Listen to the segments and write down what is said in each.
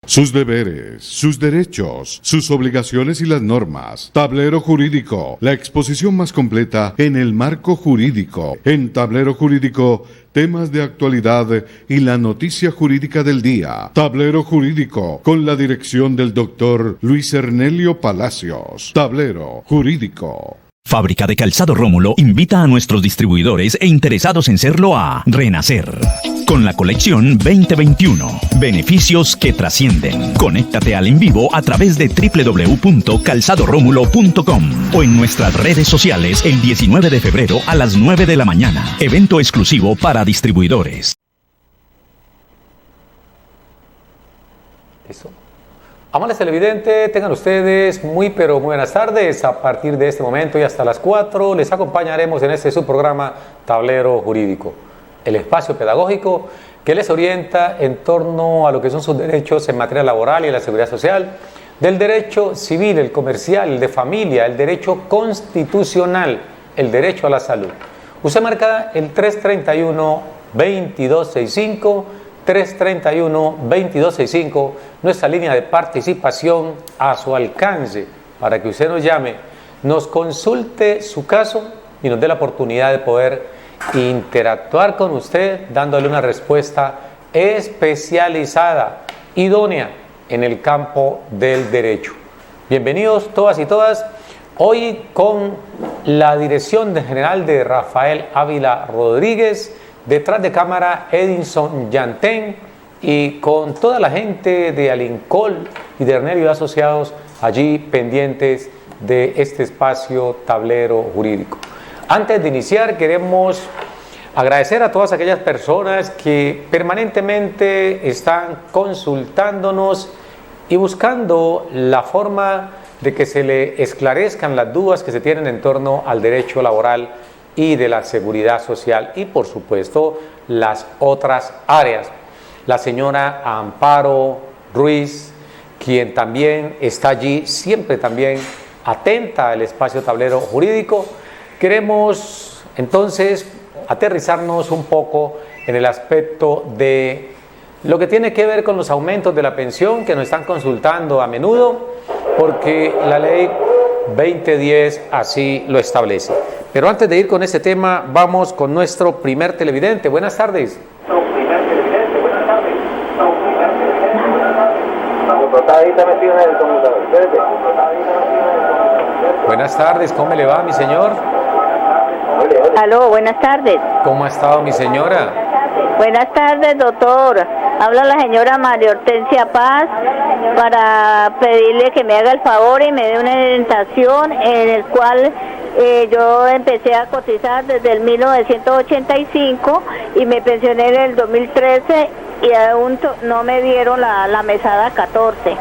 Sus deberes, sus derechos, sus obligaciones y las normas. Tablero Jurídico, la exposición más completa en el marco jurídico. En Tablero Jurídico, temas de actualidad y la noticia jurídica del día. Tablero Jurídico, con la dirección del doctor Luis Ernelio Palacios. Tablero Jurídico. Fábrica de Calzado Rómulo invita a nuestros distribuidores e interesados en serlo a renacer con la colección 2021. Beneficios que trascienden. Conéctate al en vivo a través de www.calzadoromulo.com o en nuestras redes sociales el 19 de febrero a las 9 de la mañana. Evento exclusivo para distribuidores. Listo. Amables televidentes, tengan ustedes muy buenas tardes. A partir de este momento y hasta las 4 les acompañaremos en este subprograma Tablero Jurídico, el espacio pedagógico que les orienta en torno a lo que son sus derechos en materia laboral y la seguridad social, del derecho civil, el comercial, el de familia, el derecho constitucional, el derecho a la salud. Usted marca el 331-2265, 331-2265, nuestra línea de participación a su alcance para que usted nos llame, nos consulte su caso y nos dé la oportunidad de poder interactuar con usted dándole una respuesta especializada, idónea en el campo del derecho. Bienvenidos todas y todas. Hoy con la dirección general de Rafael Ávila Rodríguez, detrás de cámara Edinson Yantén y con toda la gente de Alincol y de Ernelio Asociados allí pendientes de este espacio Tablero Jurídico. Antes de iniciar queremos agradecer a todas aquellas personas que permanentemente están consultándonos y buscando la forma de que se le esclarezcan las dudas que se tienen en torno al derecho laboral y de la seguridad social y por supuesto las otras áreas. La señora Amparo Ruiz, quien también está allí, siempre también atenta al espacio Tablero Jurídico. Queremos entonces aterrizarnos un poco en el aspecto de lo que tiene que ver con los aumentos de la pensión que nos están consultando a menudo, porque la ley 2010 así lo establece. Pero antes de ir con este tema, vamos con nuestro primer televidente. Buenas tardes. Buenas tardes, ¿cómo le va, mi señor? Aló, buenas tardes. ¿Cómo ha estado, mi señora? Buenas tardes, doctor. Habla la señora María Hortensia Paz para pedirle que me haga el favor y me dé una orientación en el cual yo empecé a cotizar desde el 1985 y me pensioné en el 2013 y aún no me dieron la mesada 14.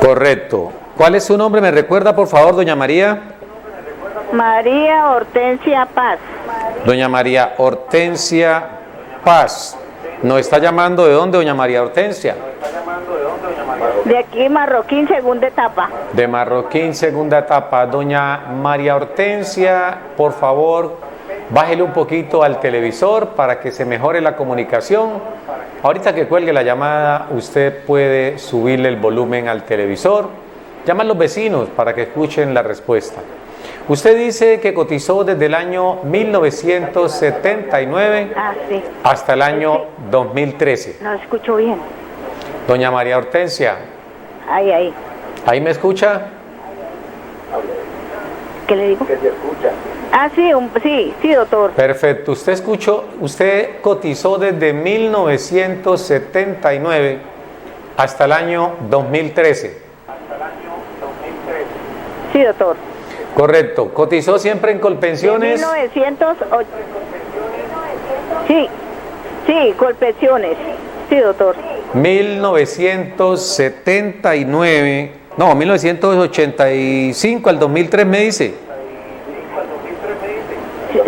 Correcto. ¿Cuál es su nombre? ¿Me recuerda, por favor, doña María? María Hortensia Paz. Doña María Hortensia Paz. ¿Nos está llamando de dónde, doña María Hortensia? De aquí, Marroquín, segunda etapa. De Marroquín, segunda etapa. Doña María Hortensia, por favor, bájele un poquito al televisor para que se mejore la comunicación. Ahorita que cuelgue la llamada, usted puede subirle el volumen al televisor. Llama a los vecinos para que escuchen la respuesta. Usted dice que cotizó desde el año 1979 sí. hasta el año 2013. No escucho bien. Doña María Hortensia. Ahí. ¿Ahí me escucha? ¿Qué le digo? Que se escucha. Sí, doctor. Perfecto. Usted cotizó desde 1979 hasta el año 2013. Sí, doctor. Correcto. ¿Cotizó siempre en Colpensiones? 1908. Sí, Colpensiones. Sí, doctor. 1985 al 2003 me dice.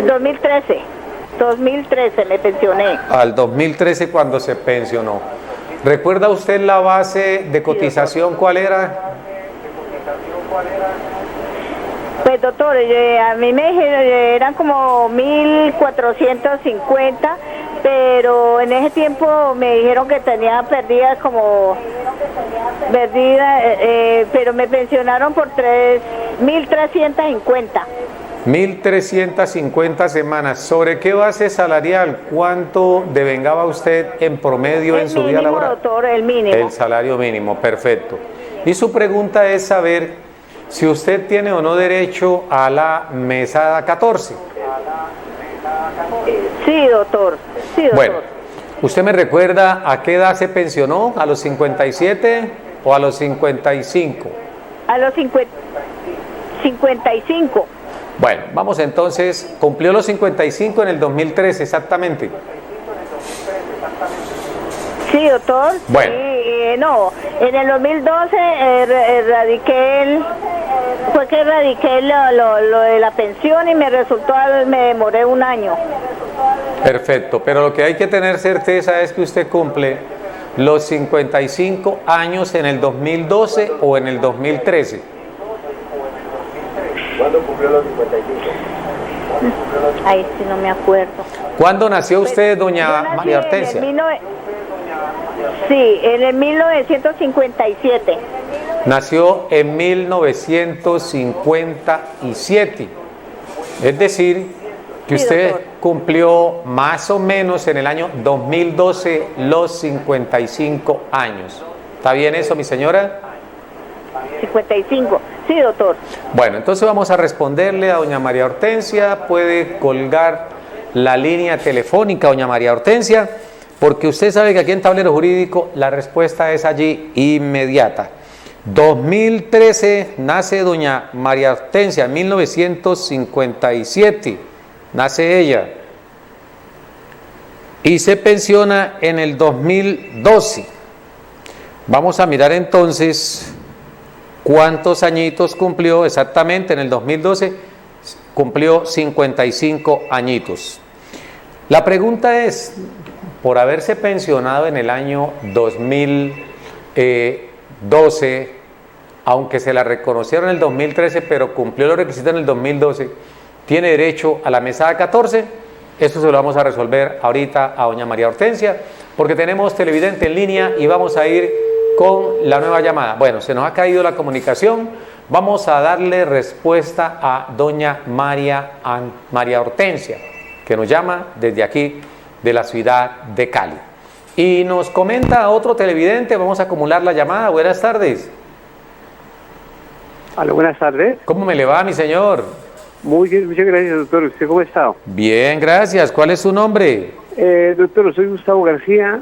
2013 me pensioné. Al 2013 cuando se pensionó. ¿Recuerda usted la base de cotización cuál era? Pues doctor, a mí me dijeron, eran como 1.450, pero en ese tiempo me dijeron que tenía perdida, pero me pensionaron por 1.350. 1.350 semanas. ¿Sobre qué base salarial? ¿Cuánto devengaba usted en promedio en su vida laboral? Doctor, el mínimo. El salario mínimo, perfecto. Y su pregunta es saber si usted tiene o no derecho a la mesada 14. Sí, doctor. Sí, doctor. Bueno, ¿usted me recuerda a qué edad se pensionó? ¿A los 57 o a los 55? A los 55. Bueno, vamos entonces, cumplió los 55 en el 2013 exactamente. Sí, doctor. Bueno. Sí, no, en el 2012 erradiqué lo de la pensión y me demoré un año. Perfecto, pero lo que hay que tener certeza es que usted cumple los 55 años en el 2012 o en el 2013. ¿Cuándo cumplió los 55? Ay, sí, no me acuerdo. ¿Cuándo nació usted, doña Yo nací María Hortensia? Sí, en el 1957. Nació en 1957. Es decir, que Sí, usted doctor. cumplió más o menos en el año 2012 los 55 años. ¿Está bien eso, mi señora? 55. Sí, doctor. Bueno, entonces vamos a responderle a doña María Hortensia. Puede colgar la línea telefónica, doña María Hortensia, porque usted sabe que aquí en Tablero Jurídico la respuesta es allí inmediata. 2013 nace doña María Hortensia, 1957 nace ella y se pensiona en el 2012. Vamos a mirar entonces cuántos añitos cumplió exactamente en el 2012. Cumplió 55 añitos. La pregunta es, por haberse pensionado en el año 2012, aunque se la reconocieron en el 2013, pero cumplió los requisitos en el 2012, ¿tiene derecho a la mesada 14? Esto se lo vamos a resolver ahorita a doña María Hortensia, porque tenemos televidente en línea y vamos a ir con la nueva llamada. Bueno, se nos ha caído la comunicación. Vamos a darle respuesta a doña María Hortensia, que nos llama desde aquí, de la ciudad de Cali. Y nos comenta otro televidente, vamos a acumular la llamada. Buenas tardes. Aló, buenas tardes. ¿Cómo me le va, mi señor? Muy bien, muchas gracias, doctor. ¿Usted cómo ha estado? Bien, gracias. ¿Cuál es su nombre? Doctor, soy Gustavo García.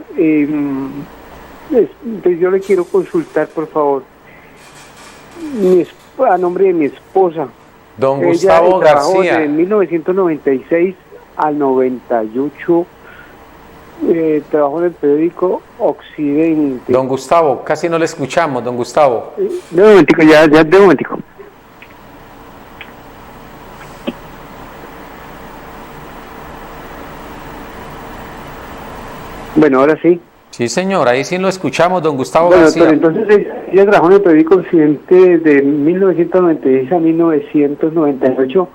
Yo le quiero consultar, por favor, a nombre de mi esposa. Don Ella Gustavo trabajó García. de 1996 al 98. Trabajó en el periódico Occidente. Don Gustavo, casi no le escuchamos, don Gustavo. De un momentico, ya de un momentico. Bueno, ahora sí. Sí, señor, ahí sí lo escuchamos, don Gustavo Bueno, García. doctor, entonces ella trabajó en el periódico Occidente de 1996 a 1998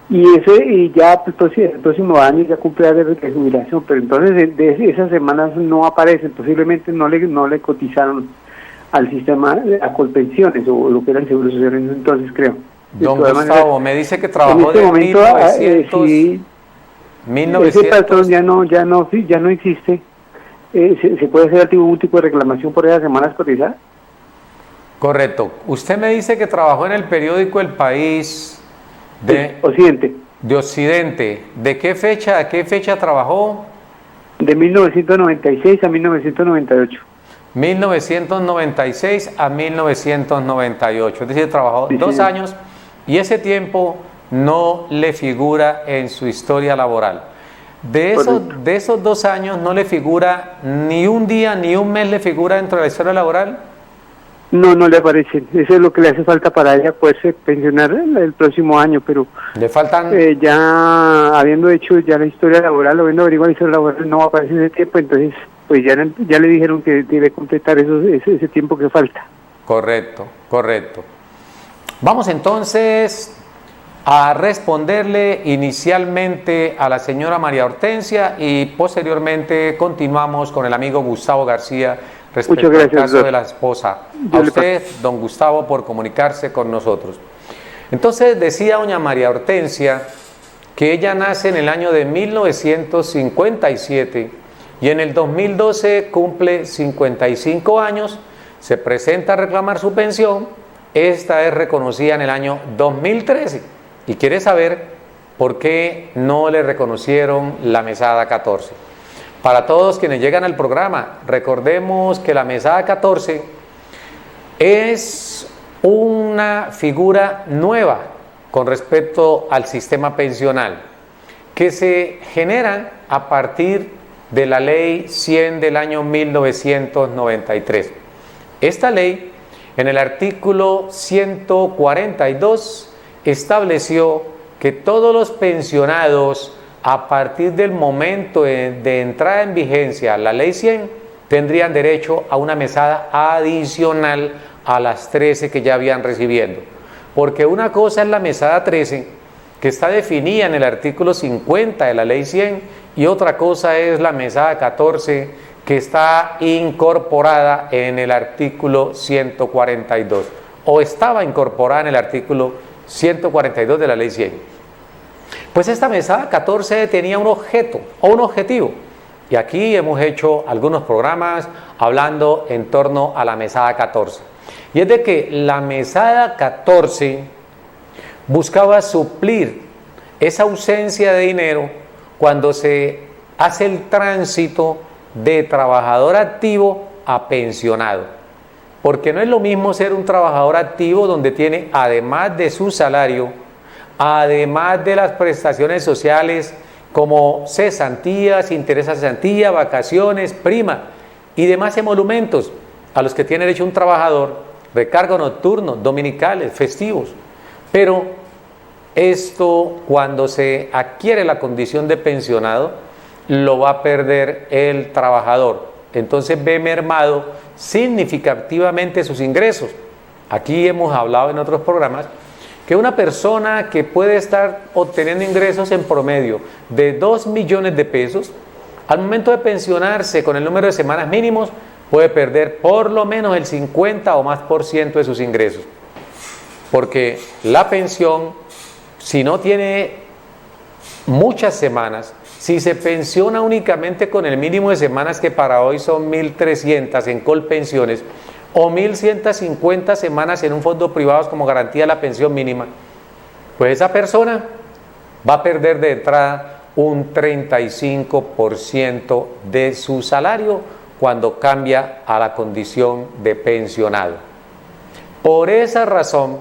y ya pues, el próximo año ya cumple de jubilación, pero entonces de esas semanas no aparecen, posiblemente no le cotizaron al sistema a Colpensiones o lo que era el Seguro Social entonces, creo. Don todas Gustavo, maneras, me dice que en trabajó este de momento 1900, sí, ese 1900. patrón ya no existe. ¿Se puede hacer algún tipo de reclamación por esas semanas cotizadas? Correcto. Usted me dice que trabajó en el periódico El País de Occidente. Occidente. ¿De qué fecha a qué fecha trabajó? De 1996 a 1998. 1996 a 1998. Es decir, trabajó Sí, 2 sí. años y ese tiempo no le figura en su historia laboral. De esos 2 años no le figura ni un día ni un mes le figura dentro de la historia laboral. No le aparece. Eso es lo que le hace falta para ella poderse pensionar el próximo año, pero Le faltan ya habiendo hecho ya la historia laboral, o habiendo averiguado la historia laboral, no aparece ese tiempo, entonces pues ya le dijeron que debe completar ese tiempo que falta. Correcto. Vamos entonces a responderle inicialmente a la señora María Hortensia y posteriormente continuamos con el amigo Gustavo García respecto al caso de la esposa. A usted, don Gustavo, por comunicarse con nosotros. Entonces decía doña María Hortensia que ella nace en el año de 1957 y en el 2012 cumple 55 años, se presenta a reclamar su pensión, esta es reconocida en el año 2013 y quiere saber por qué no le reconocieron la mesada 14. Para todos quienes llegan al programa, recordemos que la mesada 14 es una figura nueva con respecto al sistema pensional que se genera a partir de la ley 100 del año 1993. Esta ley, en el artículo 142, estableció que todos los pensionados a partir del momento de entrada en vigencia la ley 100 tendrían derecho a una mesada adicional a las 13 que ya habían recibiendo. Porque una cosa es la mesada 13, que está definida en el artículo 50 de la ley 100, y otra cosa es la mesada 14, que está incorporada en el artículo 142, o estaba incorporada en el artículo 142 de la ley 100. Pues esta mesada 14 tenía un objeto o un objetivo, y aquí hemos hecho algunos programas hablando en torno a la mesada 14, y es de que la mesada 14 buscaba suplir esa ausencia de dinero cuando se hace el tránsito de trabajador activo a pensionado. Porque no es lo mismo ser un trabajador activo donde tiene, además de su salario, además de las prestaciones sociales como cesantías, interés a cesantía, vacaciones, prima y demás emolumentos a los que tiene derecho un trabajador, recargo nocturno, dominicales, festivos. Pero esto, cuando se adquiere la condición de pensionado, lo va a perder el trabajador. Entonces ve mermado significativamente sus ingresos. Aquí hemos hablado en otros programas que una persona que puede estar obteniendo ingresos en promedio de 2 millones de pesos, al momento de pensionarse con el número de semanas mínimos, puede perder por lo menos el 50 o más % de sus ingresos. Porque la pensión, si no tiene muchas semanas, si se pensiona únicamente con el mínimo de semanas, que para hoy son 1.300 en Colpensiones, o 1.150 semanas en un fondo privado como garantía de la pensión mínima, pues esa persona va a perder de entrada un 35% de su salario cuando cambia a la condición de pensionado. Por esa razón,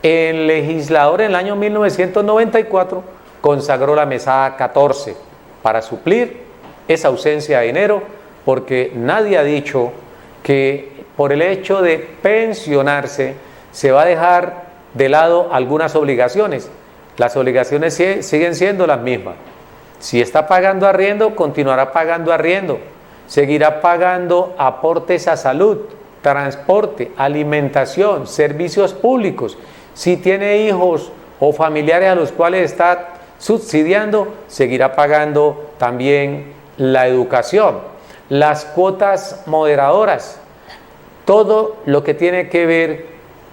el legislador en el año 1994 consagró la mesada 14 para suplir esa ausencia de dinero, porque nadie ha dicho que por el hecho de pensionarse se va a dejar de lado algunas obligaciones. Las obligaciones siguen siendo las mismas. Si está pagando arriendo, continuará pagando arriendo, seguirá pagando aportes a salud, transporte, alimentación, servicios públicos. Si tiene hijos o familiares a los cuales está subsidiando, seguirá pagando también la educación, las cuotas moderadoras, todo lo que tiene que ver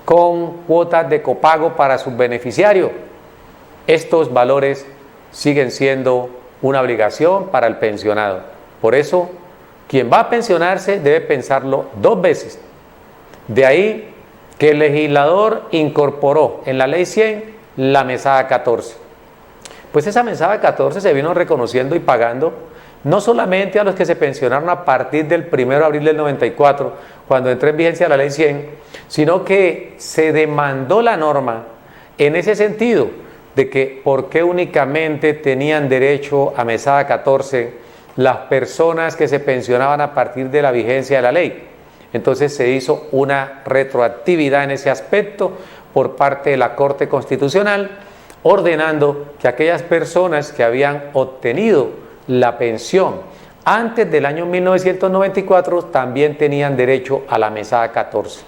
con cuotas de copago para sus beneficiarios. Estos valores siguen siendo una obligación para el pensionado. Por eso, quien va a pensionarse debe pensarlo 2 veces. De ahí que el legislador incorporó en la ley 100 la mesada 14. Pues esa mesada 14 se vino reconociendo y pagando no solamente a los que se pensionaron a partir del 1 de abril del 94, cuando entró en vigencia la ley 100, sino que se demandó la norma en ese sentido, de que por qué únicamente tenían derecho a mesada 14 las personas que se pensionaban a partir de la vigencia de la ley. Entonces se hizo una retroactividad en ese aspecto por parte de la Corte Constitucional, ordenando que aquellas personas que habían obtenido la pensión antes del año 1994 también tenían derecho a la mesada 14.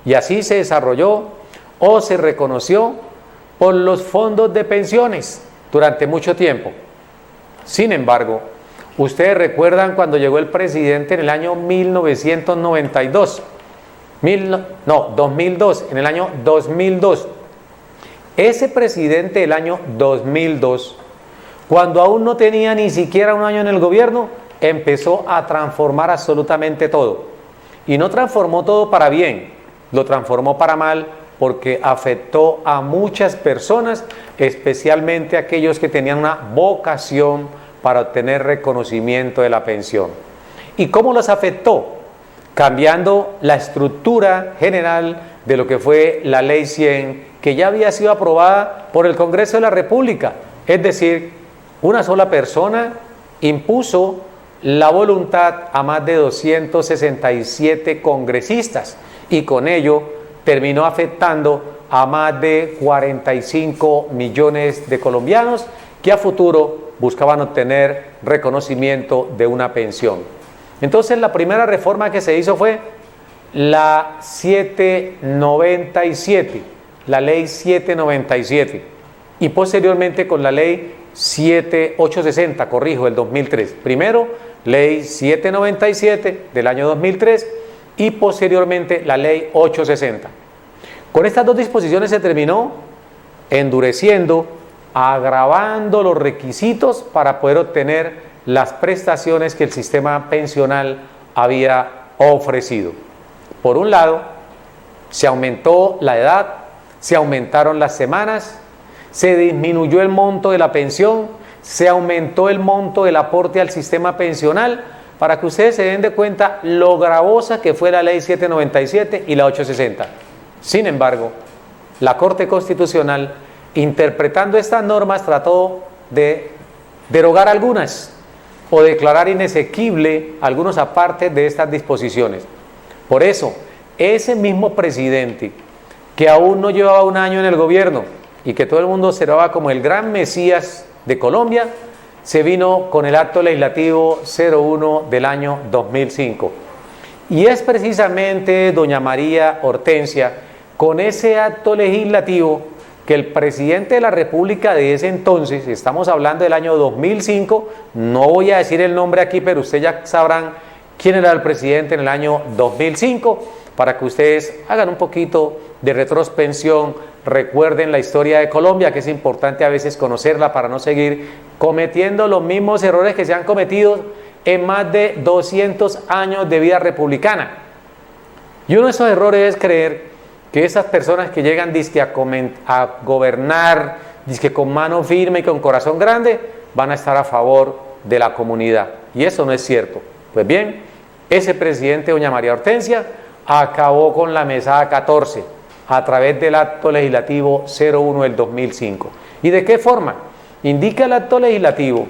Y así se desarrolló o se reconoció por los fondos de pensiones durante mucho tiempo. Sin embargo, ustedes recuerdan cuando llegó el presidente en el año 1992, 2002, en el año 2002. Ese presidente del año 2002, cuando aún no tenía ni siquiera un año en el gobierno, empezó a transformar absolutamente todo. Y no transformó todo para bien, lo transformó para mal, porque afectó a muchas personas, especialmente aquellos que tenían una vocación para obtener reconocimiento de la pensión. ¿Y cómo los afectó? Cambiando la estructura general de lo que fue la Ley 100, que ya había sido aprobada por el Congreso de la República. Es decir, una sola persona impuso la voluntad a más de 267 congresistas y con ello terminó afectando a más de 45 millones de colombianos que a futuro buscaban obtener reconocimiento de una pensión. Entonces la primera reforma que se hizo fue la 797, la ley 797, y posteriormente con la ley 7860, del 2003. Primero, ley 797 del año 2003 y posteriormente la ley 860. Con estas dos disposiciones se terminó endureciendo, agravando los requisitos para poder obtener las prestaciones que el sistema pensional había ofrecido. Por un lado, se aumentó la edad, se aumentaron las semanas, se disminuyó el monto de la pensión, se aumentó el monto del aporte al sistema pensional, para que ustedes se den de cuenta lo gravosa que fue la ley 797 y la 860. Sin embargo, la Corte Constitucional, interpretando estas normas, trató de derogar algunas o declarar inexequible algunos apartes de estas disposiciones. Por eso, ese mismo presidente que aún no llevaba un año en el gobierno y que todo el mundo observaba como el gran Mesías de Colombia, se vino con el acto legislativo 01 del año 2005. Y es precisamente doña María Hortensia, con ese acto legislativo, que el presidente de la República de ese entonces, estamos hablando del año 2005, no voy a decir el nombre aquí, pero ustedes ya sabrán quién era el presidente en el año 2005, para que ustedes hagan un poquito de retrospección, recuerden la historia de Colombia, que es importante a veces conocerla para no seguir cometiendo los mismos errores que se han cometido en más de 200 años de vida republicana. Y uno de esos errores es creer que esas personas que llegan a gobernar con mano firme y con corazón grande van a estar a favor de la comunidad, y eso no es cierto. Pues bien, ese presidente, doña María Hortensia, acabó con la mesada 14 a través del acto legislativo 01 del 2005. ¿Y de qué forma? Indica el acto legislativo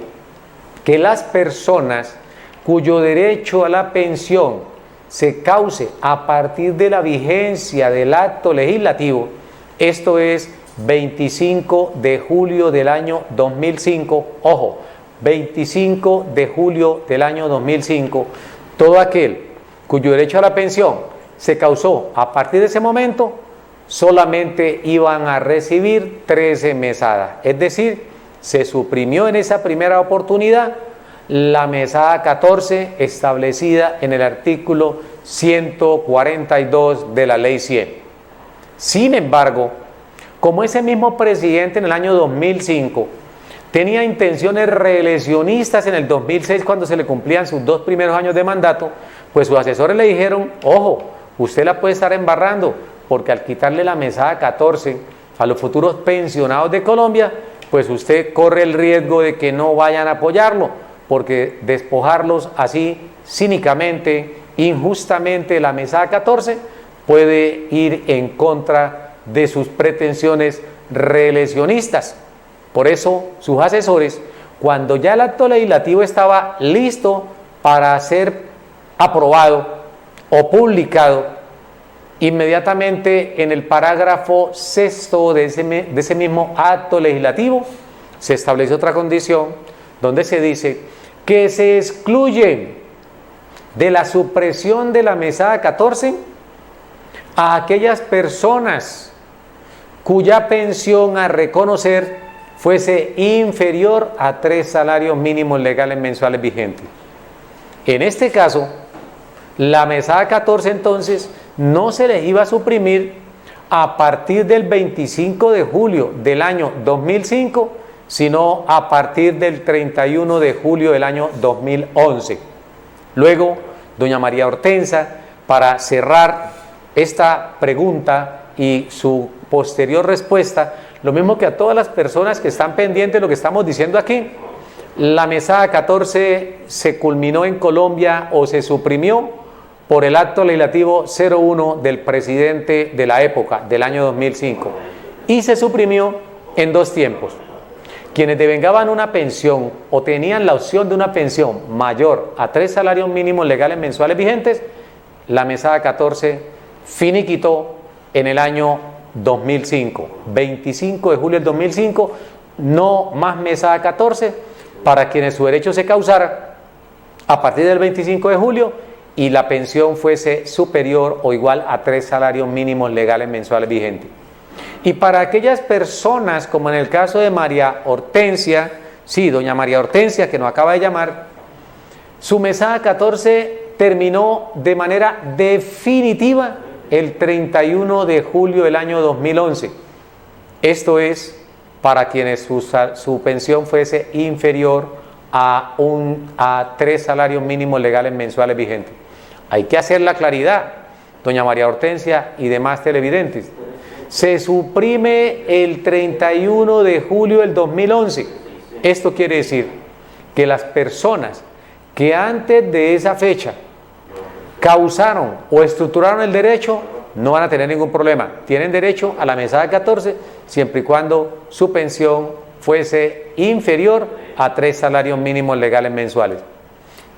que las personas cuyo derecho a la pensión se cause a partir de la vigencia del acto legislativo, esto es 25 de julio del año 2005, ojo, 25 de julio del año 2005, todo aquel cuyo derecho a la pensión se causó a partir de ese momento, solamente iban a recibir 13 mesadas, es decir, se suprimió en esa primera oportunidad la mesada 14 establecida en el artículo 142 de la ley 100. Sin embargo, como ese mismo presidente en el año 2005 tenía intenciones reeleccionistas en el 2006 cuando se le cumplían sus 2 primeros años de mandato, pues sus asesores le dijeron, ojo, usted la puede estar embarrando, porque al quitarle la mesada 14 a los futuros pensionados de Colombia, pues usted corre el riesgo de que no vayan a apoyarlo, porque despojarlos así cínicamente, injustamente de la mesada 14 puede ir en contra de sus pretensiones reeleccionistas. Por eso sus asesores, cuando ya el acto legislativo estaba listo para ser aprobado o publicado, inmediatamente en el parágrafo 6º de ese mismo acto legislativo se establece otra condición donde se dice que se excluye de la supresión de la mesada 14 a aquellas personas cuya pensión a reconocer fuese inferior a 3 salarios mínimos legales mensuales vigentes. En este caso, la mesada 14 entonces no se les iba a suprimir a partir del 25 de julio del año 2005, sino a partir del 31 de julio del año 2011. Luego, doña María Hortensia, para cerrar esta pregunta y su posterior respuesta, lo mismo que a todas las personas que están pendientes de lo que estamos diciendo aquí, la mesada 14 se culminó en Colombia o se suprimió por el acto legislativo 01 del presidente de la época, del año 2005, y se suprimió en 2 tiempos. Quienes devengaban una pensión o tenían la opción de una pensión mayor a 3 salarios mínimos legales mensuales vigentes, la mesada 14 finiquitó en el año 2005, 25 de julio del 2005, no más mesada 14 para quienes su derecho se causara a partir del 25 de julio y la pensión fuese superior o igual a 3 salarios mínimos legales mensuales vigentes. Y para aquellas personas, como en el caso de María Hortensia, sí, doña María Hortensia, que nos acaba de llamar, su mesada 14 terminó de manera definitiva el 31 de julio del año 2011. Esto es para quienes su pensión fuese inferior a 3 salarios mínimos legales mensuales vigentes. Hay que hacer la claridad, doña María Hortensia y demás televidentes. Se suprime el 31 de julio del 2011. Esto quiere decir que las personas que antes de esa fecha causaron o estructuraron el derecho no van a tener ningún problema. Tienen derecho a la mesada 14 siempre y cuando su pensión fuese inferior a 3 salarios mínimos legales mensuales.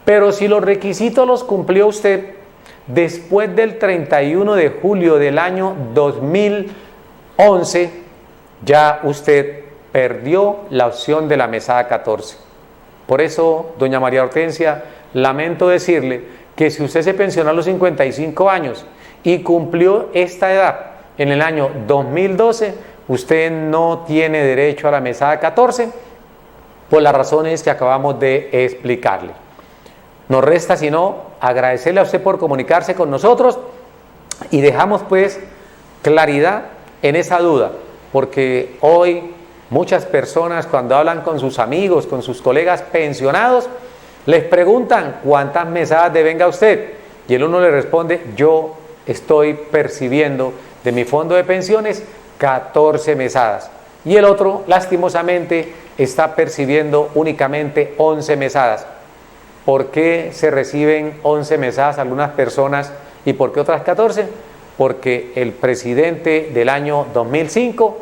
Pero si los requisitos los cumplió usted después del 31 de julio del año 2011, ya usted perdió la opción de la mesada 14. Por eso, doña María Hortensia, lamento decirle que si usted se pensionó a los 55 años y cumplió esta edad en el año 2012, usted no tiene derecho a la mesada 14 por las razones que acabamos de explicarle. Nos resta sino agradecerle a usted por comunicarse con nosotros y dejamos pues claridad en esa duda, porque hoy muchas personas cuando hablan con sus amigos, con sus colegas pensionados, les preguntan cuántas mesadas devenga usted y el uno le responde: yo estoy percibiendo de mi fondo de pensiones 14 mesadas, y el otro lastimosamente está percibiendo únicamente 11 mesadas. ¿Por qué se reciben 11 mesadas algunas personas y por qué otras 14? Porque el presidente del año 2005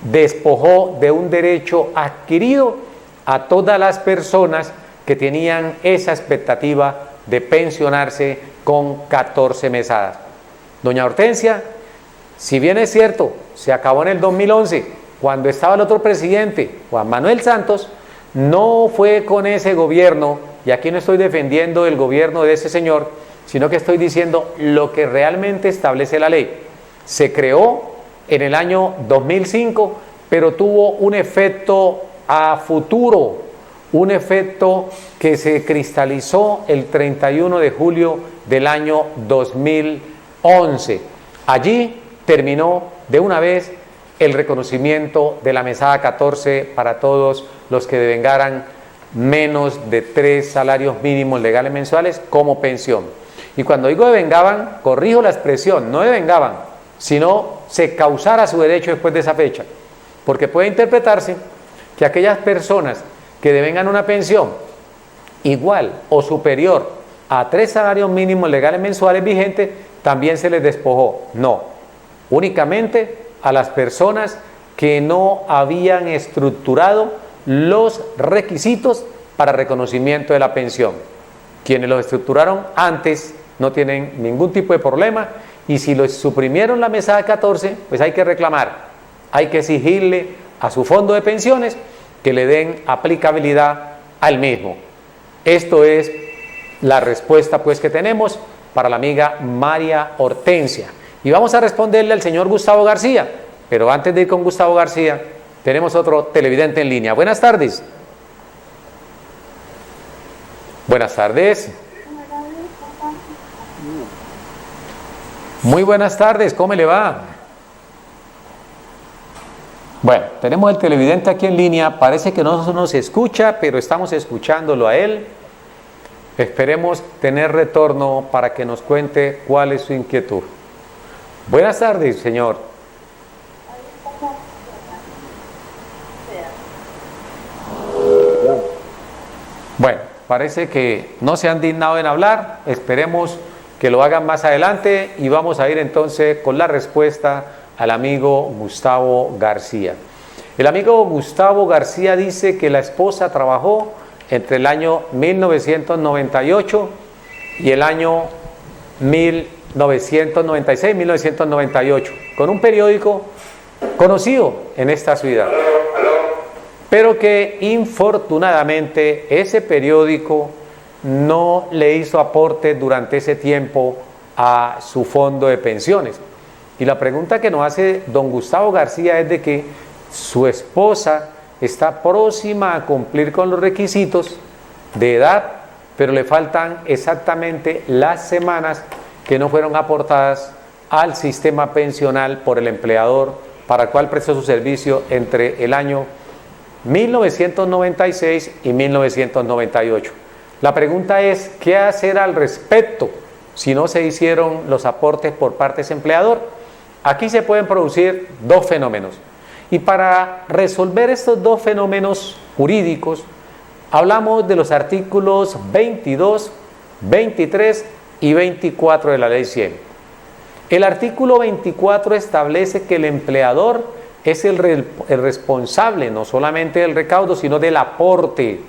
despojó de un derecho adquirido a todas las personas que tenían esa expectativa de pensionarse con 14 mesadas. Doña Hortensia, si bien es cierto, se acabó en el 2011, cuando estaba el otro presidente, Juan Manuel Santos, no fue con ese gobierno, y aquí no estoy defendiendo el gobierno de ese señor, sino que estoy diciendo lo que realmente establece la ley. Se creó en el año 2005, pero tuvo un efecto a futuro, un efecto que se cristalizó el 31 de julio del año 2011. Allí terminó de una vez el reconocimiento de la mesada 14 para todos los que devengaran menos de 3 salarios mínimos legales mensuales como pensión. Y cuando digo devengaban, corrijo la expresión, no devengaban, sino se causara su derecho después de esa fecha, porque puede interpretarse que aquellas personas que devengan una pensión igual o superior a 3 salarios mínimos legales mensuales vigentes, también se les despojó. No, únicamente a las personas que no habían estructurado los requisitos para reconocimiento de la pensión. Quienes los estructuraron antes no tienen ningún tipo de problema, y si los suprimieron la mesada 14, pues hay que reclamar, hay que exigirle a su fondo de pensiones que le den aplicabilidad al mismo. Esto es la respuesta pues que tenemos para la amiga María Hortensia. Y vamos a responderle al señor Gustavo García, Pero antes de ir con Gustavo García, tenemos otro televidente en línea. Buenas tardes. Buenas tardes. Muy buenas tardes, ¿cómo le va? Bueno, tenemos el televidente aquí en línea, parece que no nos escucha, pero estamos escuchándolo a él. Esperemos tener retorno para que nos cuente cuál es su inquietud. Buenas tardes, señor. Bueno, parece que no se han dignado en hablar, esperemos que lo hagan más adelante y vamos a ir entonces con la respuesta al amigo Gustavo García. El amigo Gustavo García dice que la esposa trabajó entre el año 1998 y el año 1996-1998 con un periódico conocido en esta ciudad, pero que infortunadamente ese periódico no le hizo aporte durante ese tiempo a su fondo de pensiones. Y la pregunta que nos hace don Gustavo García es de que su esposa está próxima a cumplir con los requisitos de edad, pero le faltan exactamente las semanas que no fueron aportadas al sistema pensional por el empleador para el cual prestó su servicio entre el año 1996 y 1998. La pregunta es, ¿qué hacer al respecto si no se hicieron los aportes por parte de ese empleador? Aquí se pueden producir dos fenómenos. Y para resolver estos dos fenómenos jurídicos, hablamos de los artículos 22, 23 y 24 de la Ley 100. El artículo 24 establece que el empleador es el responsable no solamente del recaudo, sino del aporte.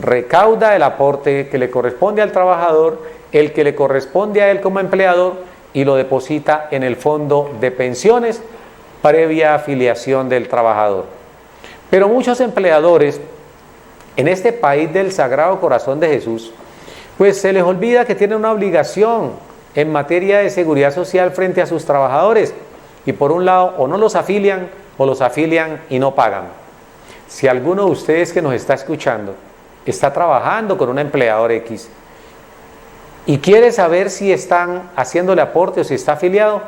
Recauda el aporte que le corresponde al trabajador, el que le corresponde a él como empleador, y lo deposita en el fondo de pensiones previa afiliación del trabajador. Pero muchos empleadores en este país del Sagrado Corazón de Jesús, pues se les olvida que tienen una obligación en materia de seguridad social frente a sus trabajadores, y por un lado o no los afilian o los afilian y no pagan. Si alguno de ustedes que nos está escuchando está trabajando con un empleador X y quiere saber si están haciéndole aporte o si está afiliado,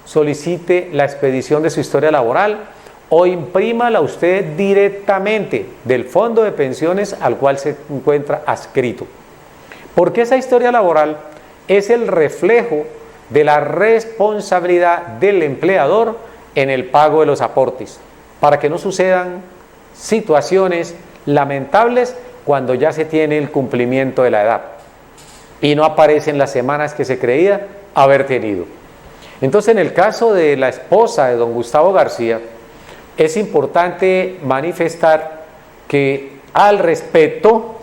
solicite la expedición de su historia laboral o imprímala usted directamente del fondo de pensiones al cual se encuentra adscrito. Porque esa historia laboral es el reflejo de la responsabilidad del empleador en el pago de los aportes, para que no sucedan situaciones lamentables cuando ya se tiene el cumplimiento de la edad y no aparecen las semanas que se creía haber tenido. Entonces, en el caso de la esposa de don Gustavo García, es importante manifestar que al respecto,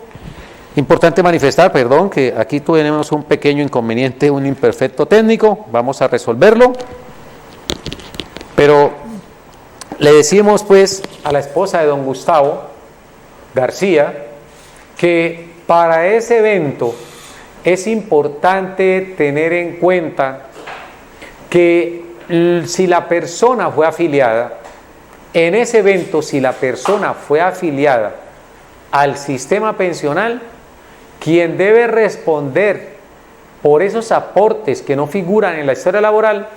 que aquí tenemos un pequeño inconveniente, un imperfecto técnico, vamos a resolverlo, pero le decimos pues a la esposa de don Gustavo García que para ese evento es importante tener en cuenta que si la persona fue afiliada, en ese evento, si la persona fue afiliada al sistema pensional, quien debe responder por esos aportes que no figuran en la historia laboral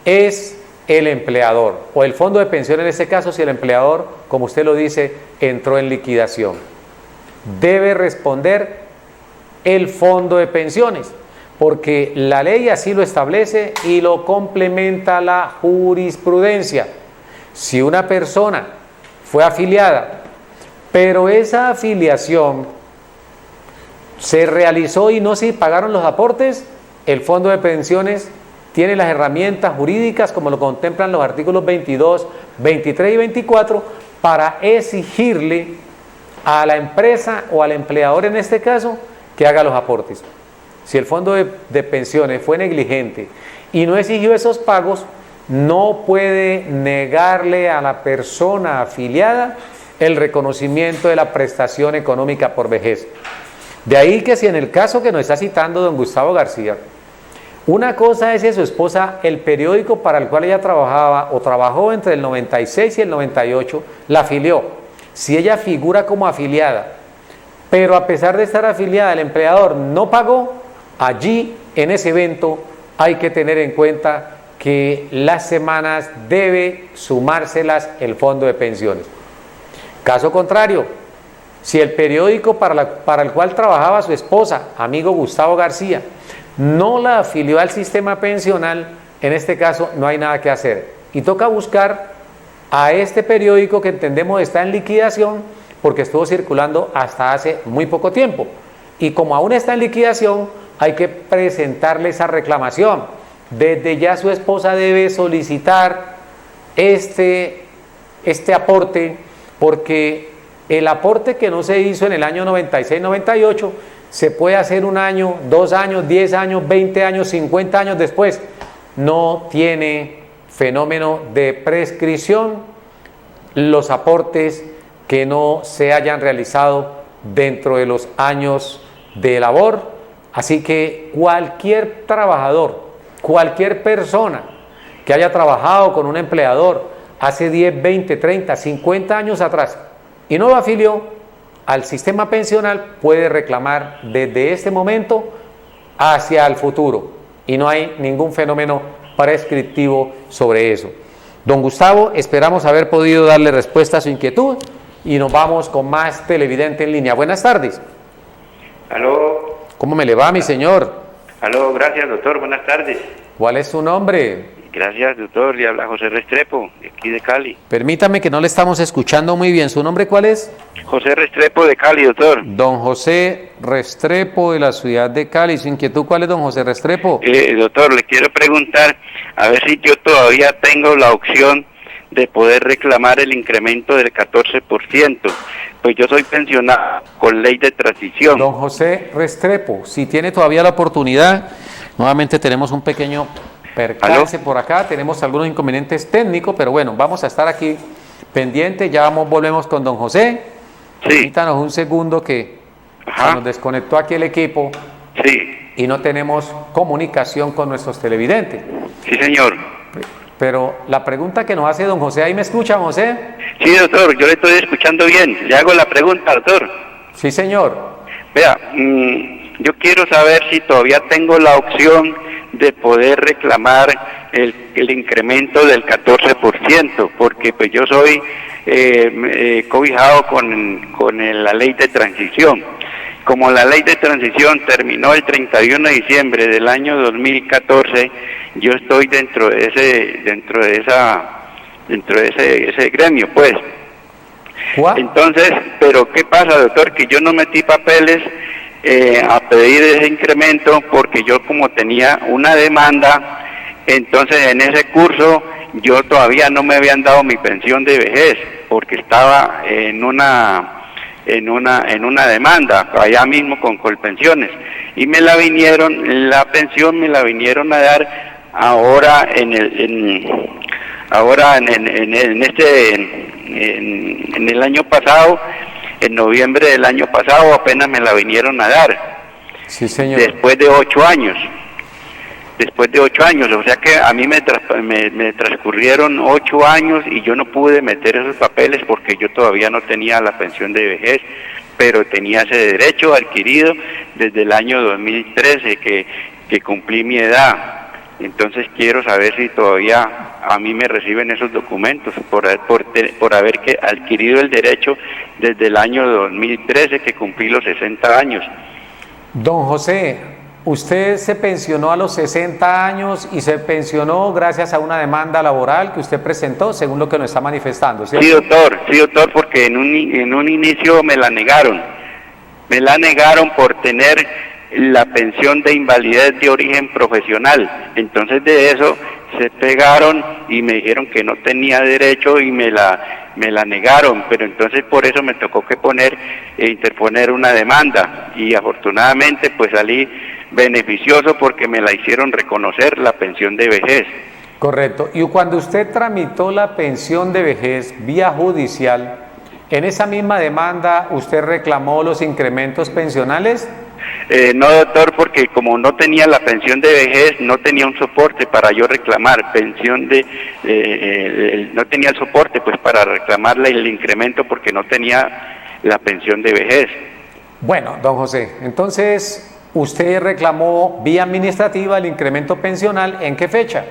es el empleador, o el fondo de pensión en este caso, si el empleador, como usted lo dice, entró en liquidación. Debe responder el fondo de pensiones, porque la ley así lo establece y lo complementa la jurisprudencia. Si una persona fue afiliada, pero esa afiliación se realizó y no se pagaron los aportes, el fondo de pensiones tiene las herramientas jurídicas, como lo contemplan los artículos 22, 23 y 24, para exigirle a la empresa o al empleador en este caso que haga los aportes. Si el fondo de pensiones fue negligente y no exigió esos pagos, no puede negarle a la persona afiliada el reconocimiento de la prestación económica por vejez. De ahí que si en el caso que nos está citando don Gustavo García, Una cosa es que su esposa, el periódico para el cual ella trabajaba o trabajó entre el 96 y el 98, la afilió. Si ella figura como afiliada, pero a pesar de estar afiliada, el empleador no pagó, allí en ese evento hay que tener en cuenta que las semanas debe sumárselas el fondo de pensiones. Caso contrario, si el periódico para el cual trabajaba su esposa, amigo Gustavo García, no la afilió al sistema pensional, en este caso no hay nada que hacer. Y toca buscar a este periódico que entendemos está en liquidación porque estuvo circulando hasta hace muy poco tiempo. Y como aún está en liquidación, hay que presentarle esa reclamación. Desde ya su esposa debe solicitar este aporte, porque el aporte que no se hizo en el año 96-98 se puede hacer 1 año, 2 años, 10 años, 20 años, 50 años después. No tiene fenómeno de prescripción los aportes que no se hayan realizado dentro de los años de labor. Así que cualquier trabajador, cualquier persona que haya trabajado con un empleador hace 10, 20, 30, 50 años atrás y no lo afilió al sistema pensional, puede reclamar desde este momento hacia el futuro y no hay ningún fenómeno prescriptivo sobre eso. Don Gustavo, esperamos haber podido darle respuesta a su inquietud y nos vamos con más televidente en línea. Buenas tardes. Aló. ¿Cómo me le va, mi señor? Aló, gracias, doctor. Buenas tardes. ¿Cuál es su nombre? Gracias, doctor. Le habla José Restrepo, de aquí de Cali. Permítame que no le estamos escuchando muy bien. ¿Su nombre cuál es? José Restrepo de Cali, doctor. Don José Restrepo de la ciudad de Cali. ¿Su inquietud cuál es, don José Restrepo? Doctor, le quiero preguntar a ver si yo todavía tengo la opción de poder reclamar el incremento del 14%. Pues yo soy pensionado con ley de transición. Don José Restrepo, si tiene todavía la oportunidad, nuevamente tenemos un pequeño percance por acá, tenemos algunos inconvenientes técnicos, pero bueno, vamos a estar aquí pendientes, ya volvemos con don José. Sí. Permítanos un segundo que se nos desconectó aquí el equipo. Sí. Y no tenemos comunicación con nuestros televidentes. Sí, señor. Pero la pregunta que nos hace don José, ¿ahí me escucha, José? Sí, doctor, yo le estoy escuchando bien. Le hago la pregunta, doctor. Sí, señor. Vea, yo quiero saber si todavía tengo la opción de poder reclamar el incremento del 14%, porque pues yo soy cobijado con la ley de transición. Como la ley de transición terminó el 31 de diciembre del año 2014, yo estoy dentro de ese gremio, pues. ¿Cuál? Entonces, pero ¿qué pasa, doctor? Que yo no metí papeles a pedir ese incremento porque yo como tenía una demanda, entonces en ese curso yo todavía no me habían dado mi pensión de vejez porque estaba en una demanda allá mismo con Colpensiones y la pensión me la vinieron a dar ahora en el año pasado, en noviembre del año pasado apenas me la vinieron a dar. Sí, señor. Después de 8 años. O sea que a mí me transcurrieron 8 años y yo no pude meter esos papeles porque yo todavía no tenía la pensión de vejez, pero tenía ese derecho adquirido desde el año 2013 que cumplí mi edad. Entonces quiero saber si todavía a mí me reciben esos documentos por haber adquirido el derecho desde el año 2013 que cumplí los 60 años. Don José, usted se pensionó a los 60 años y se pensionó gracias a una demanda laboral que usted presentó, según lo que nos está manifestando, ¿cierto? Sí, doctor, porque en un inicio me la negaron por tener la pensión de invalidez de origen profesional. Entonces de eso se pegaron y me dijeron que no tenía derecho y me la negaron, pero entonces por eso me tocó que interponer una demanda y afortunadamente pues salí beneficioso porque me la hicieron reconocer la pensión de vejez. Correcto. Y cuando usted tramitó la pensión de vejez vía judicial, ¿en esa misma demanda usted reclamó los incrementos pensionales? No, doctor, porque como no tenía la pensión de vejez, no tenía un soporte para yo reclamar pensión no tenía el soporte pues para reclamarle el incremento porque no tenía la pensión de vejez. Bueno, don José, entonces usted reclamó vía administrativa el incremento pensional, ¿en qué fecha?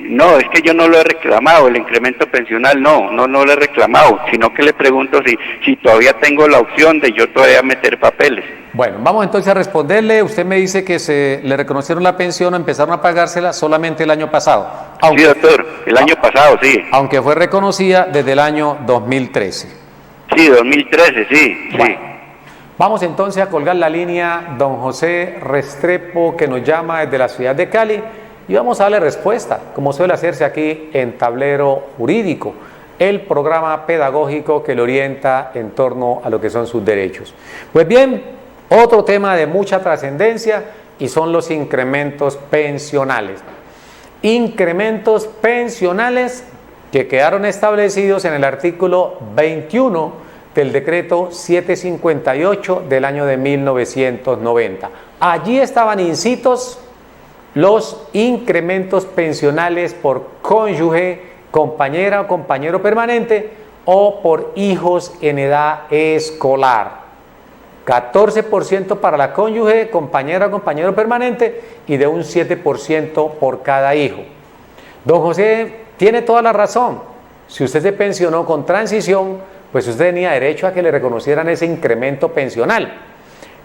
No, es que yo no lo he reclamado, el incremento pensional no lo he reclamado, sino que le pregunto si todavía tengo la opción de yo todavía meter papeles. Bueno, vamos entonces a responderle. Usted me dice que se le reconocieron la pensión o empezaron a pagársela solamente el año pasado. Sí, doctor, el año pasado, sí. Aunque fue reconocida desde el año 2013. Sí, 2013, sí. Bueno, vamos entonces a colgar la línea don José Restrepo, que nos llama desde la ciudad de Cali, y vamos a darle respuesta, como suele hacerse aquí en Tablero Jurídico, el programa pedagógico que le orienta en torno a lo que son sus derechos. Pues bien, otro tema de mucha trascendencia y son los incrementos pensionales. Incrementos pensionales que quedaron establecidos en el artículo 21 del decreto 758 del año de 1990. Allí estaban incitos los incrementos pensionales por cónyuge, compañera o compañero permanente o por hijos en edad escolar. 14% para la cónyuge, compañera o compañero permanente y de un 7% por cada hijo. Don José tiene toda la razón. Si usted se pensionó con transición, pues usted tenía derecho a que le reconocieran ese incremento pensional.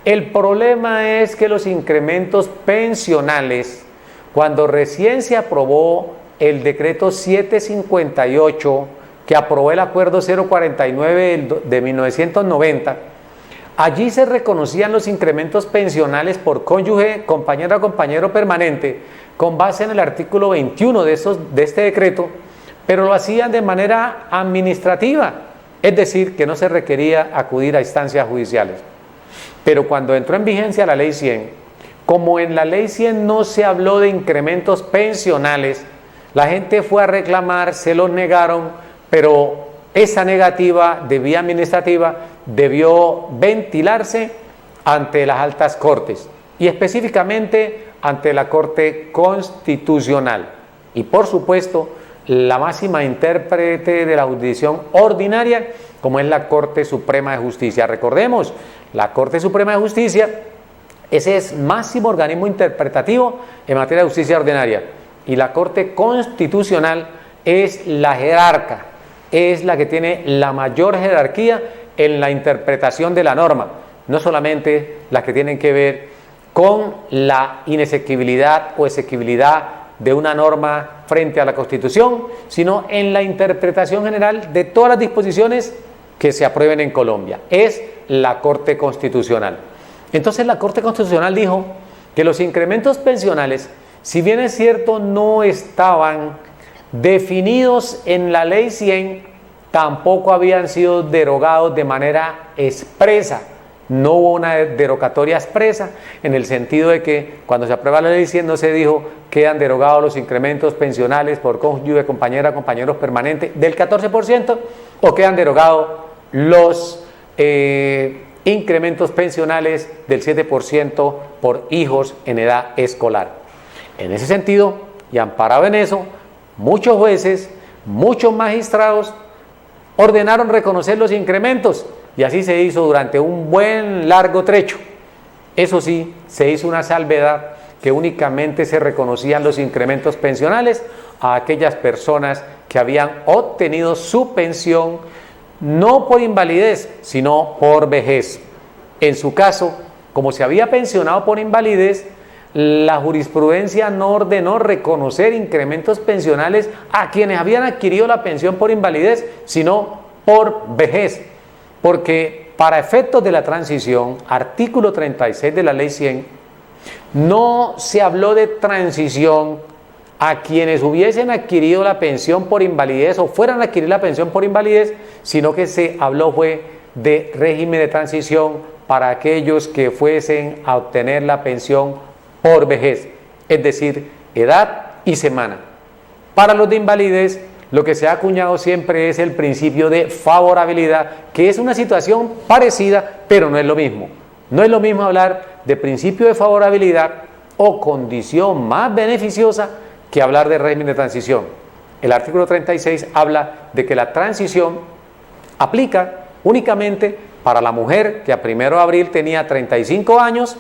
El problema es que los incrementos pensionales, cuando recién se aprobó el decreto 758, que aprobó el acuerdo 049 de 1990, allí se reconocían los incrementos pensionales por cónyuge, compañera o compañero permanente, con base en el artículo 21 de este decreto, pero lo hacían de manera administrativa. Es decir, que no se requería acudir a instancias judiciales. Pero cuando entró en vigencia la Ley 100, como en la Ley 100 no se habló de incrementos pensionales, la gente fue a reclamar, se los negaron, pero esa negativa de vía administrativa debió ventilarse ante las altas cortes y específicamente ante la Corte Constitucional. Y por supuesto, la máxima intérprete de la jurisdicción ordinaria, como es la Corte Suprema de Justicia. Recordemos, la Corte Suprema de Justicia, ese es máximo organismo interpretativo en materia de justicia ordinaria, y la Corte Constitucional es la jerarca, es la que tiene la mayor jerarquía en la interpretación de la norma, no solamente las que tienen que ver con la inexequibilidad o exequibilidad de una norma frente a la Constitución, sino en la interpretación general de todas las disposiciones que se aprueben en Colombia. Es la Corte Constitucional. Entonces la Corte Constitucional dijo que los incrementos pensionales, si bien es cierto no estaban definidos en la Ley 100, tampoco habían sido derogados de manera expresa. No hubo una derogatoria expresa en el sentido de que cuando se aprueba la Ley 100 no se dijo quedan derogados los incrementos pensionales por cónyuge, compañera, compañeros permanentes del 14% o quedan derogados los incrementos pensionales del 7% por hijos en edad escolar. En ese sentido, y amparado en eso, muchos jueces, muchos magistrados ordenaron reconocer los incrementos y así se hizo durante un buen largo trecho. Eso sí, se hizo una salvedad que únicamente se reconocían los incrementos pensionales a aquellas personas que habían obtenido su pensión no por invalidez, sino por vejez. En su caso, como se había pensionado por invalidez, la jurisprudencia no ordenó reconocer incrementos pensionales a quienes habían adquirido la pensión por invalidez, sino por vejez, porque para efectos de la transición, artículo 36 de la Ley 100, no se habló de transición a quienes hubiesen adquirido la pensión por invalidez o fueran a adquirir la pensión por invalidez, sino que se habló fue de régimen de transición para aquellos que fuesen a obtener la pensión por vejez, es decir, edad y semana. Para los de invalidez, lo que se ha acuñado siempre es el principio de favorabilidad, que es una situación parecida, pero no es lo mismo. No es lo mismo hablar de principio de favorabilidad o condición más beneficiosa que hablar de régimen de transición. El artículo 36 habla de que la transición aplica únicamente para la mujer que a 1 de abril tenía 35 años,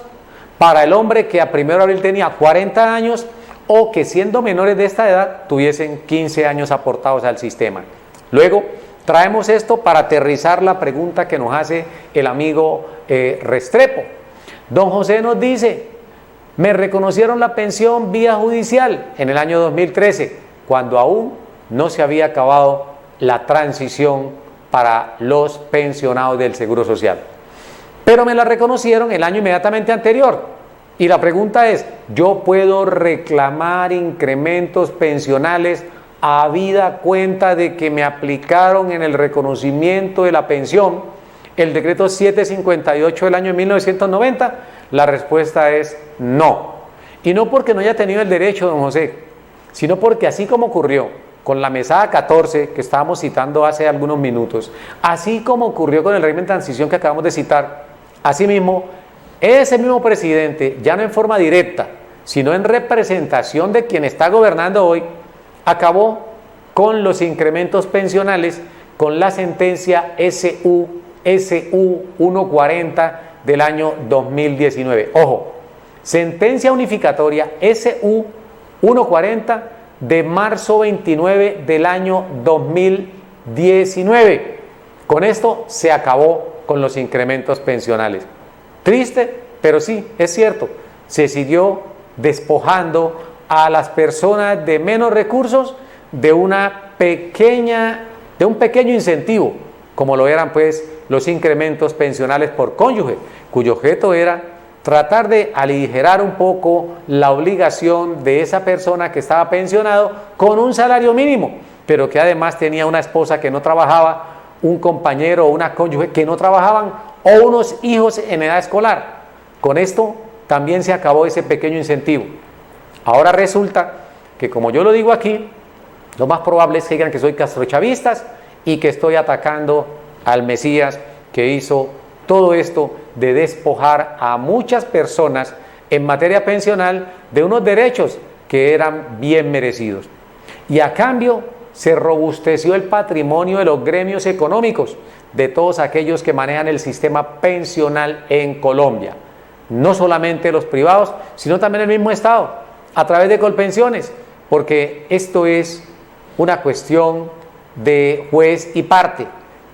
para el hombre que a 1 de abril tenía 40 años, o que siendo menores de esta edad tuviesen 15 años aportados al sistema. Luego traemos esto para aterrizar la pregunta que nos hace el amigo Restrepo. Don José nos dice: me reconocieron la pensión vía judicial en el año 2013, cuando aún no se había acabado la transición para los pensionados del Seguro Social. Pero me la reconocieron el año inmediatamente anterior. Y la pregunta es, ¿yo puedo reclamar incrementos pensionales habida cuenta de que me aplicaron en el reconocimiento de la pensión el decreto 758 del año 1990? La respuesta es no. Y no porque no haya tenido el derecho, don José, sino porque así como ocurrió con la mesada 14 que estábamos citando hace algunos minutos, así como ocurrió con el régimen de transición que acabamos de citar, asimismo, ese mismo presidente, ya no en forma directa, sino en representación de quien está gobernando hoy, acabó con los incrementos pensionales con la sentencia SU 140 del año 2019. Ojo, sentencia unificatoria SU 140 de marzo 29 del año 2019. Con esto se acabó con los incrementos pensionales. Triste, pero sí, es cierto, se siguió despojando a las personas de menos recursos de un pequeño incentivo, como lo eran pues los incrementos pensionales por cónyuge, cuyo objeto era tratar de aligerar un poco la obligación de esa persona que estaba pensionado con un salario mínimo, pero que además tenía una esposa que no trabajaba, un compañero o una cónyuge que no trabajaban, o unos hijos en edad escolar. Con esto también se acabó ese pequeño incentivo. Ahora resulta que, como yo lo digo aquí, lo más probable es que digan que soy castrochavistas y que estoy atacando al Mesías que hizo todo esto de despojar a muchas personas en materia pensional de unos derechos que eran bien merecidos. Y a cambio se robusteció el patrimonio de los gremios económicos, de todos aquellos que manejan el sistema pensional en Colombia. No solamente los privados, sino también el mismo Estado, a través de Colpensiones, porque esto es una cuestión de juez y parte.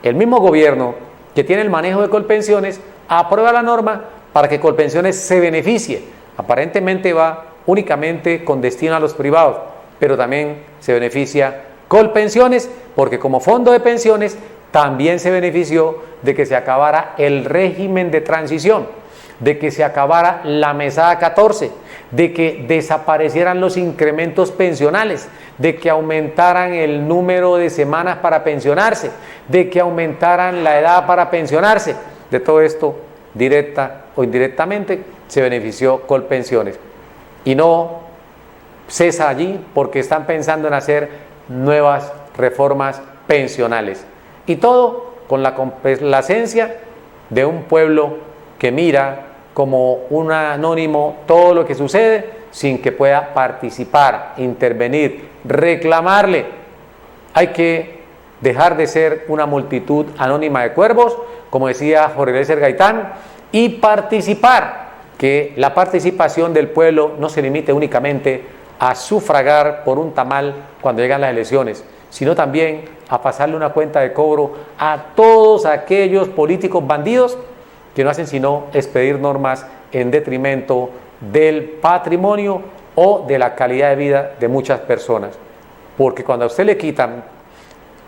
El mismo gobierno que tiene el manejo de Colpensiones aprueba la norma para que Colpensiones se beneficie. Aparentemente va únicamente con destino a los privados, pero también se beneficia Colpensiones, porque como fondo de pensiones también se benefició de que se acabara el régimen de transición, de que se acabara la mesada 14, de que desaparecieran los incrementos pensionales, de que aumentaran el número de semanas para pensionarse, de que aumentaran la edad para pensionarse. De todo esto, directa o indirectamente, se benefició Colpensiones. Y no cesa allí porque están pensando en hacer nuevas reformas pensionales. Y todo con la complacencia de un pueblo que mira como un anónimo todo lo que sucede sin que pueda participar, intervenir, reclamarle. Hay que dejar de ser una multitud anónima de cuervos, como decía Jorge Eliezer Gaitán, y participar, que la participación del pueblo no se limite únicamente a sufragar por un tamal cuando llegan las elecciones, sino también a pasarle una cuenta de cobro a todos aquellos políticos bandidos que no hacen sino expedir normas en detrimento del patrimonio o de la calidad de vida de muchas personas. Porque cuando a usted le quitan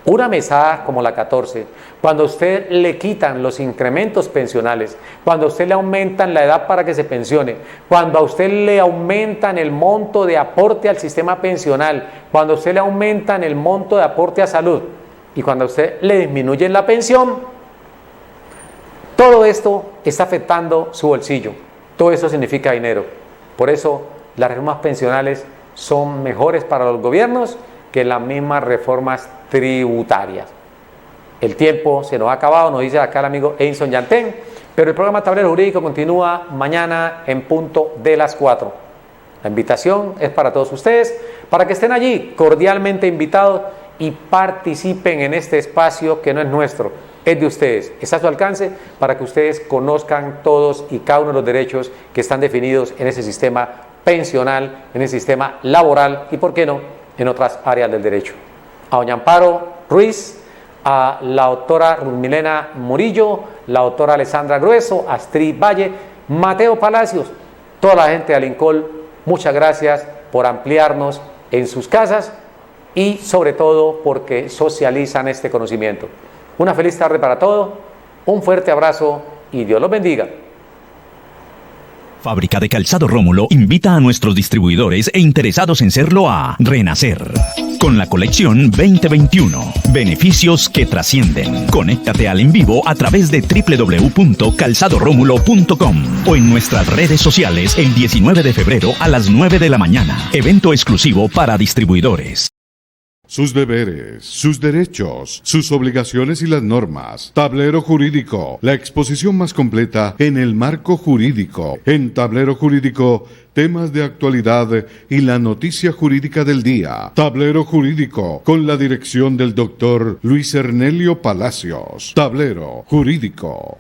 una mesada como la 14, cuando a usted le quitan los incrementos pensionales, cuando a usted le aumentan la edad para que se pensione, cuando a usted le aumentan el monto de aporte al sistema pensional, cuando a usted le aumentan el monto de aporte a salud y cuando a usted le disminuyen la pensión, todo esto está afectando su bolsillo, todo eso significa dinero. Por eso las reformas pensionales son mejores para los gobiernos que las mismas reformas tributarias. El tiempo se nos ha acabado, nos dice acá el amigo Einson Yantén, pero el programa Tablero Jurídico continúa mañana en punto de las 4. La invitación es para todos ustedes, para que estén allí cordialmente invitados y participen en este espacio que no es nuestro, es de ustedes. Está a su alcance para que ustedes conozcan todos y cada uno de los derechos que están definidos en ese sistema pensional, en el sistema laboral y, por qué no, en otras áreas del derecho. A doña Amparo Ruiz, a la doctora Milena Murillo, la doctora Alessandra Grueso, Astrid Valle, Mateo Palacios, toda la gente de Alincol, muchas gracias por ampliarnos en sus casas y sobre todo porque socializan este conocimiento. Una feliz tarde para todos, un fuerte abrazo y Dios los bendiga. Fábrica de Calzado Rómulo invita a nuestros distribuidores e interesados en serlo a Renacer con la colección 2021. Beneficios que trascienden. Conéctate al en vivo a través de www.calzadoromulo.com o en nuestras redes sociales el 19 de febrero a las 9 de la mañana. Evento exclusivo para distribuidores. Sus deberes, sus derechos, sus obligaciones y las normas. Tablero Jurídico, la exposición más completa en el marco jurídico. En Tablero Jurídico, temas de actualidad y la noticia jurídica del día. Tablero Jurídico, con la dirección del doctor Luis Ernelio Palacios. Tablero Jurídico.